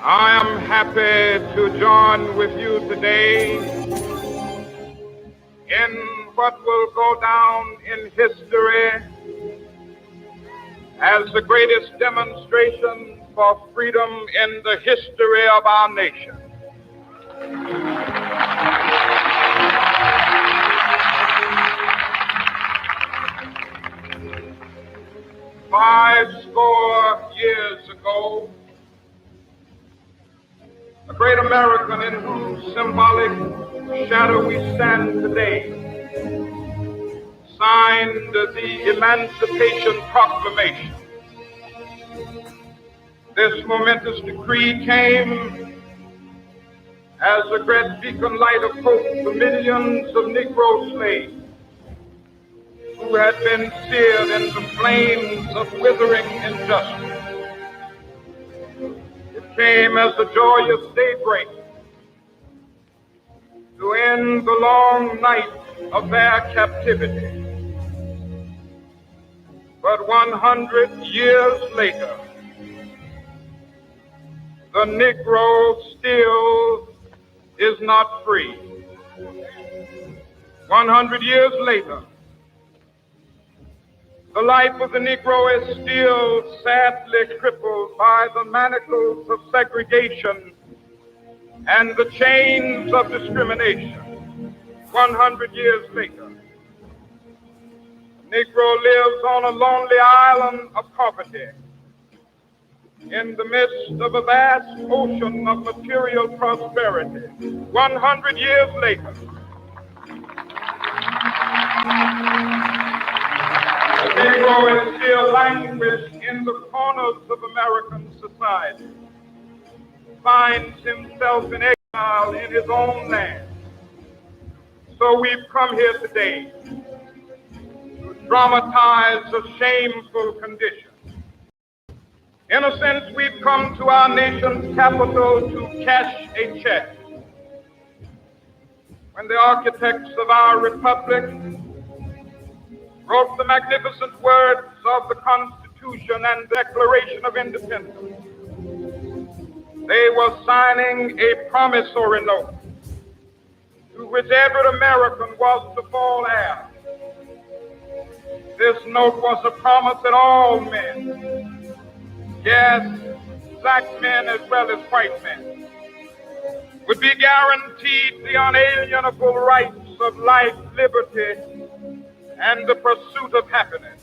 I am happy to join with you today in what will go down in history as the greatest demonstration for freedom in the history of our nation. Five score years ago, a great American in whose symbolic shadow we stand today signed the Emancipation Proclamation. This momentous decree came as a great beacon light of hope to millions of Negro slaves who had been seared in the flames of withering injustice. It came as a joyous daybreak to end the long night of their captivity. But 100 years later, the Negro still is not free. 100 years later, the life of the Negro is still sadly crippled by the manacles of segregation and the chains of discrimination. 100 years later, the Negro lives on a lonely island of poverty in the midst of a vast ocean of material prosperity. 100 years later, the Negro is still languished in the corners of American society, finds himself in exile in his own land. So we've come here today to dramatize a shameful condition. In a sense, we've come to our nation's capital to cash a check. When the architects of our republic wrote the magnificent words of the Constitution and Declaration of Independence, they were signing a promissory note to which every American was to fall heir. This note was a promise that all men, yes, black men as well as white men, would be guaranteed the unalienable rights of life, liberty, and the pursuit of happiness.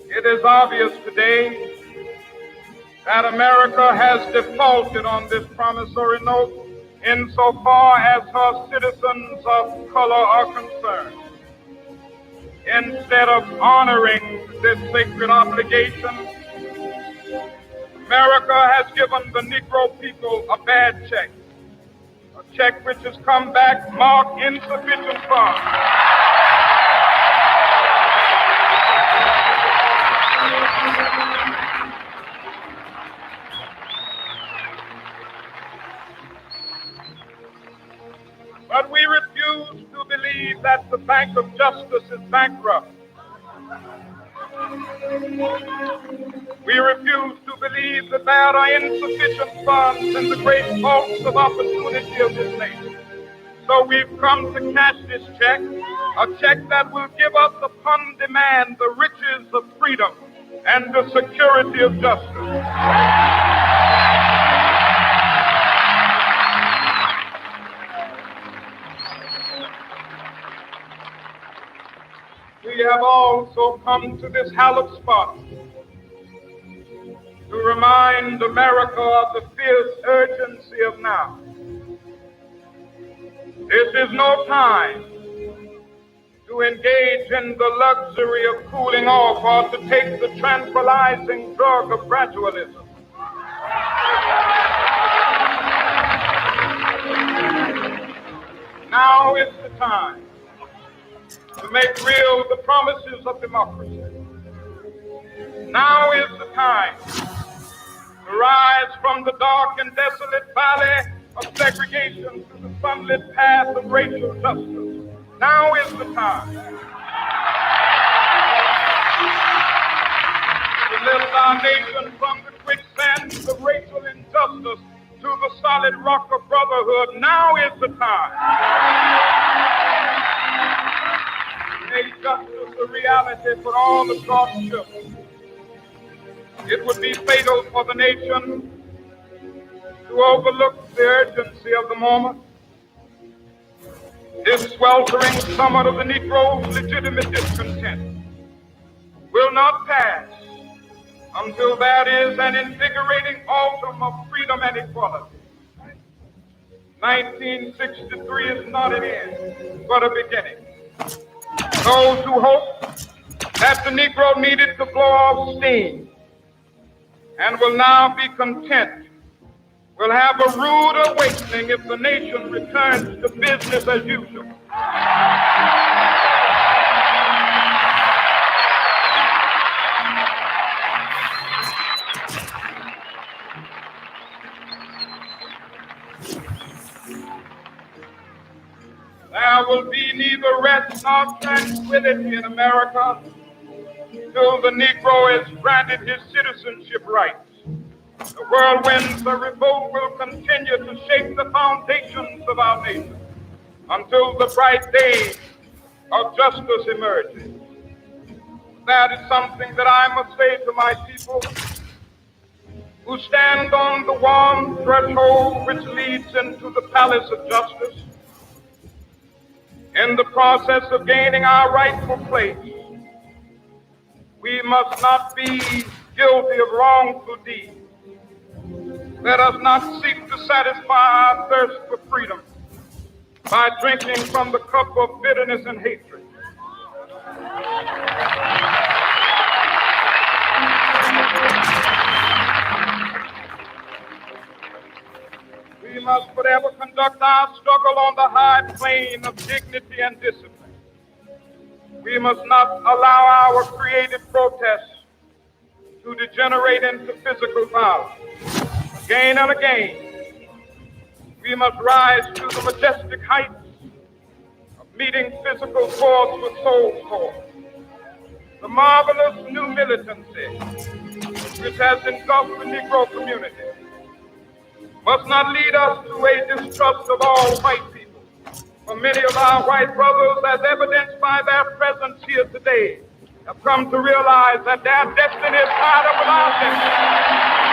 It is obvious today that America has defaulted on this promissory note insofar as her citizens of color are concerned. Instead of honoring this sacred obligation, America has given the Negro people a bad check, a check which has come back marked insufficient funds. But we refuse to believe that the Bank of Justice is bankrupt. We refuse to believe that there are insufficient funds in the great vaults of opportunity of this nation. So we've come to cash this check, a check that will give us upon demand the riches of freedom and the security of justice. We have also come to this hallowed spot to remind America of the fierce urgency of now. This is no time to engage in the luxury of cooling off or to take the tranquilizing drug of gradualism. Now is the time to make real the promises of democracy. Now is the time to rise from the dark and desolate valley of segregation to the sunlit path of racial justice. Now is the time to lift our nation from the quicksands of racial injustice to the solid rock of brotherhood. Now is the time to make justice a reality for all of God's children. It would be fatal for the nation to overlook the urgency of the moment. This sweltering summit of the Negro's legitimate discontent will not pass until there is an invigorating autumn of freedom and equality. 1963 is not an end, but a beginning. Those who hope that the Negro needed to blow off steam and will now be content will have a rude awakening if the nation returns to business as usual. There will be neither rest nor tranquility in America till the Negro is granted his citizenship rights. The whirlwinds of revolt will continue to shake the foundations of our nation until the bright day of justice emerges. That is something that I must say to my people who stand on the warm threshold which leads into the palace of justice. In the process of gaining our rightful place, we must not be guilty of wrongful deeds. Let us not seek to satisfy our thirst for freedom by drinking from the cup of bitterness and hatred. We must forever conduct our struggle on the high plane of dignity and discipline. We must not allow our creative protests to degenerate into physical violence. Again and again, we must rise to the majestic heights of meeting physical force with soul force. The marvelous new militancy which has engulfed the Negro community must not lead us to a distrust of all white people. For many of our white brothers, as evidenced by their presence here today, have come to realize that their destiny is tied up with our destiny.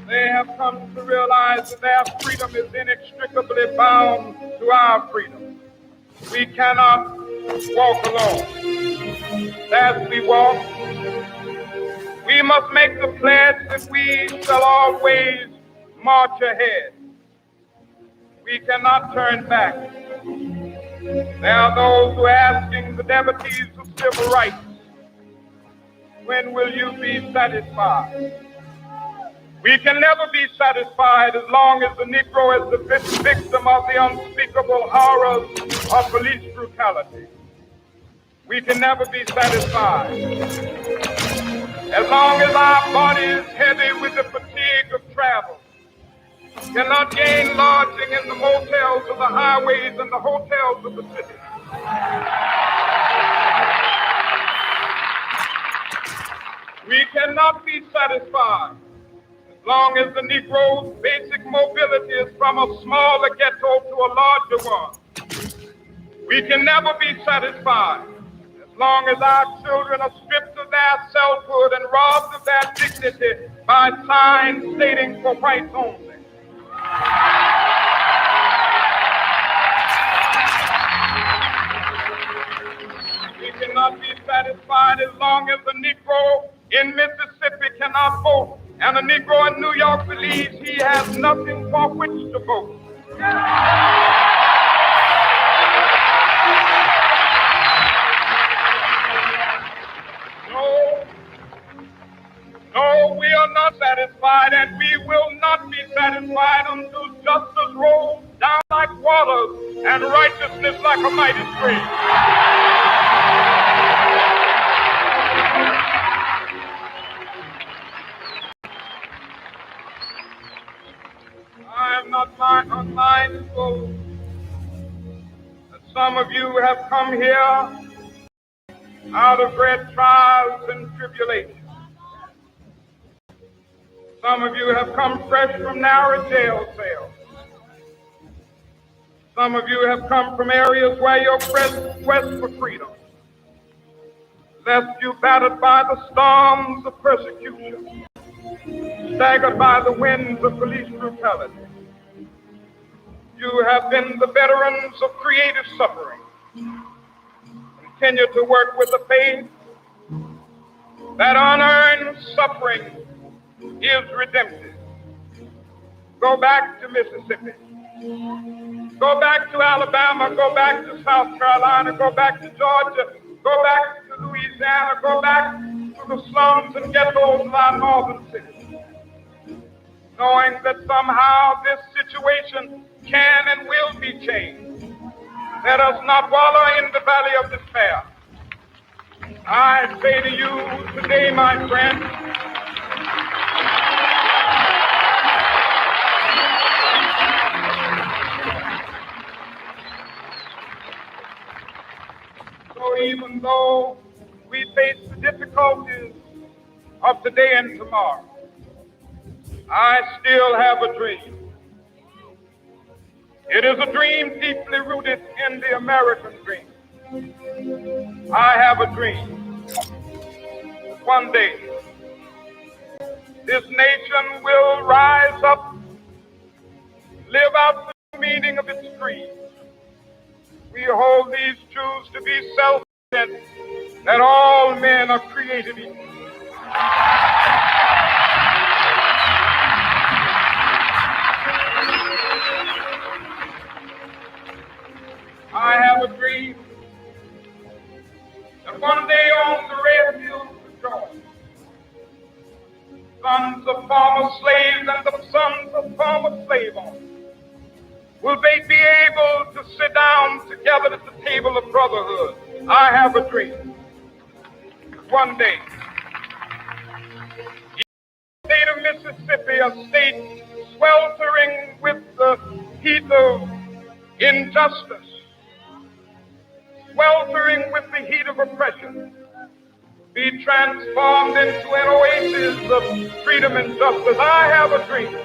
They have come to realize that their freedom is inextricably bound to our freedom. We cannot walk alone. As we walk, we must make the pledge that we shall always march ahead. We cannot turn back. There are those who are asking the devotees of civil rights, when will you be satisfied? We can never be satisfied as long as the Negro is the victim of the unspeakable horrors of police brutality. We can never be satisfied as long as our body is heavy with the fatigue of travel. cannot gain lodging in the motels of the highways and the hotels of the city. We cannot be satisfied as long as the Negro's basic mobility is from a smaller ghetto to a larger one. We can never be satisfied as long as our children are stripped of their selfhood and robbed of their dignity by signs stating for whites only. We cannot be satisfied as long as the Negro in Mississippi cannot vote and the Negro in New York believes he has nothing for which to vote. No, we are not satisfied, and we will not be satisfied until justice rolls down like waters and righteousness like a mighty stream. I am not unmindful that some of you have come here out of great trials and tribulations. Some of you have come fresh from narrow jail cells. Some of you have come from areas where your quest for freedom left you battered by the storms of persecution, staggered by the winds of police brutality. You have been the veterans of creative suffering. Continue to work with the faith that unearned suffering is redemptive. Go back to Mississippi. Go back to Alabama. Go back to South Carolina. Go back to Georgia. Go back to Louisiana. Go back to the slums and ghettos of our northern cities. Knowing that somehow this situation can and will be changed. Let us not wallow in the valley of despair. I say to you today, my friend, so even though we face the difficulties of today and tomorrow, I still have a dream. It is a dream deeply rooted in the American dream. I have a dream. One day, this nation will rise up, live out the meaning of its creed. We hold these truths to be self-evident, that all men are created equal. I have a dream that one day on the red hills of Georgia, sons of former slaves and the sons of former slave owners will they be able to sit down together at the table of brotherhood. I have a dream. One day, in the state of Mississippi, a state sweltering with the heat of injustice, sweltering with the heat of oppression, be transformed into an oasis of freedom and justice. I have a dream.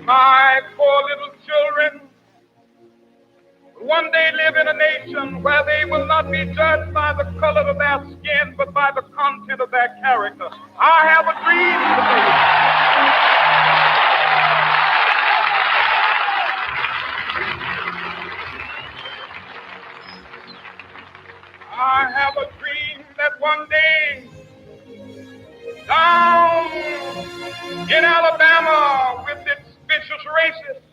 My poor little children will one day live in a nation where they will not be judged by the color of their skin, but by the content of their character. I have a dream today. I have a dream that one day down in Alabama, with its vicious racists,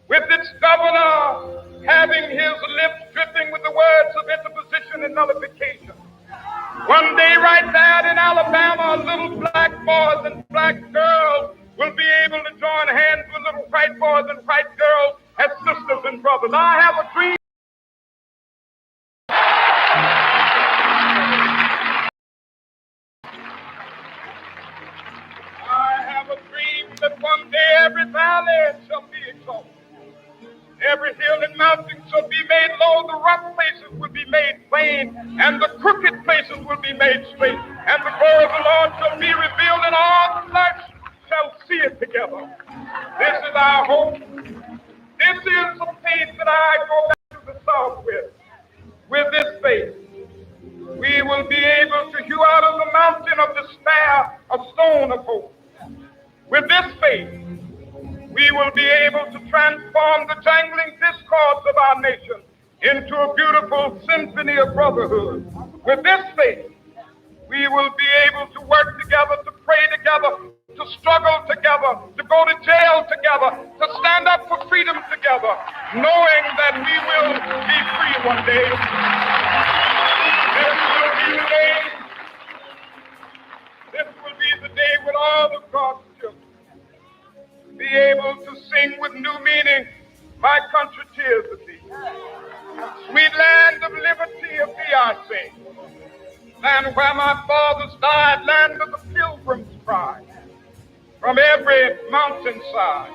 with its governor having his lips dripping with the words of interposition and nullification, one day right there in Alabama, little black boys and black girls will be able to join hands with little white boys and white girls as sisters and brothers. I have a dream. I every hill and mountain shall be made low, the rough places will be made plain, and the crooked places will be made straight, and the glory of the Lord shall be revealed, and all flesh shall see it together. This is our hope. This is the faith that I go back to the South with. With this faith, we will be able to hew out of the mountain of despair a stone of hope. With this faith, we will be able to transform the jangling discords of our nation into a beautiful symphony of brotherhood. With this faith, we will be able to work together, to pray together, to struggle together, to go to jail together, to stand up for freedom together, knowing that we will be free one day. This will be the day. This will be the day when all of God's children be able to sing with new meaning, my country tears of thee. Sweet land of liberty of thee I sing. Land where my fathers died, land of the pilgrim's pride. From every mountainside,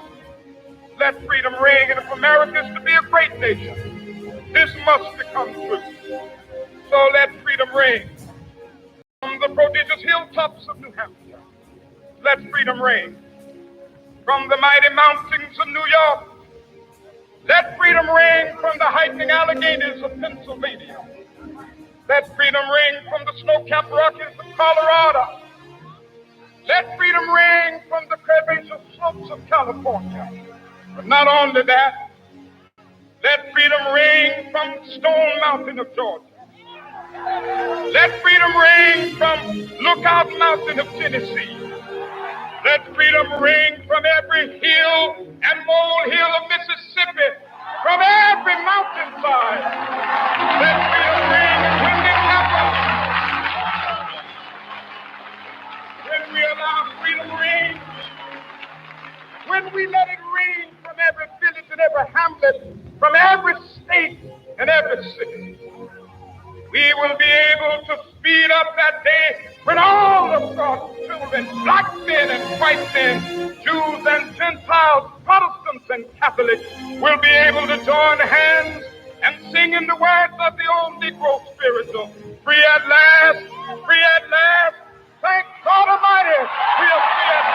let freedom ring. And if America is to be a great nation, this must become true. So let freedom ring. From the prodigious hilltops of New Hampshire, let freedom ring. From the mighty mountains of New York, let freedom ring. From the heightening Alleghenies of Pennsylvania, let freedom ring. From the snow-capped Rockies of Colorado, let freedom ring. From the curvaceous slopes of California. But not only that, let freedom ring from Stone Mountain of Georgia. Let freedom ring from Lookout Mountain of Tennessee. Let freedom ring from every hill and molehill of Mississippi, from every mountainside. Let freedom ring. And when this happens, when we allow freedom ring, when we let it ring from every village and every hamlet, from every state and every city, we will be able to speed up that day when all of God's children, black men and white men, Jews and Gentiles, Protestants and Catholics, will be able to join hands and sing in the words of the old Negro spiritual, free at last, thank God Almighty, we are free at last.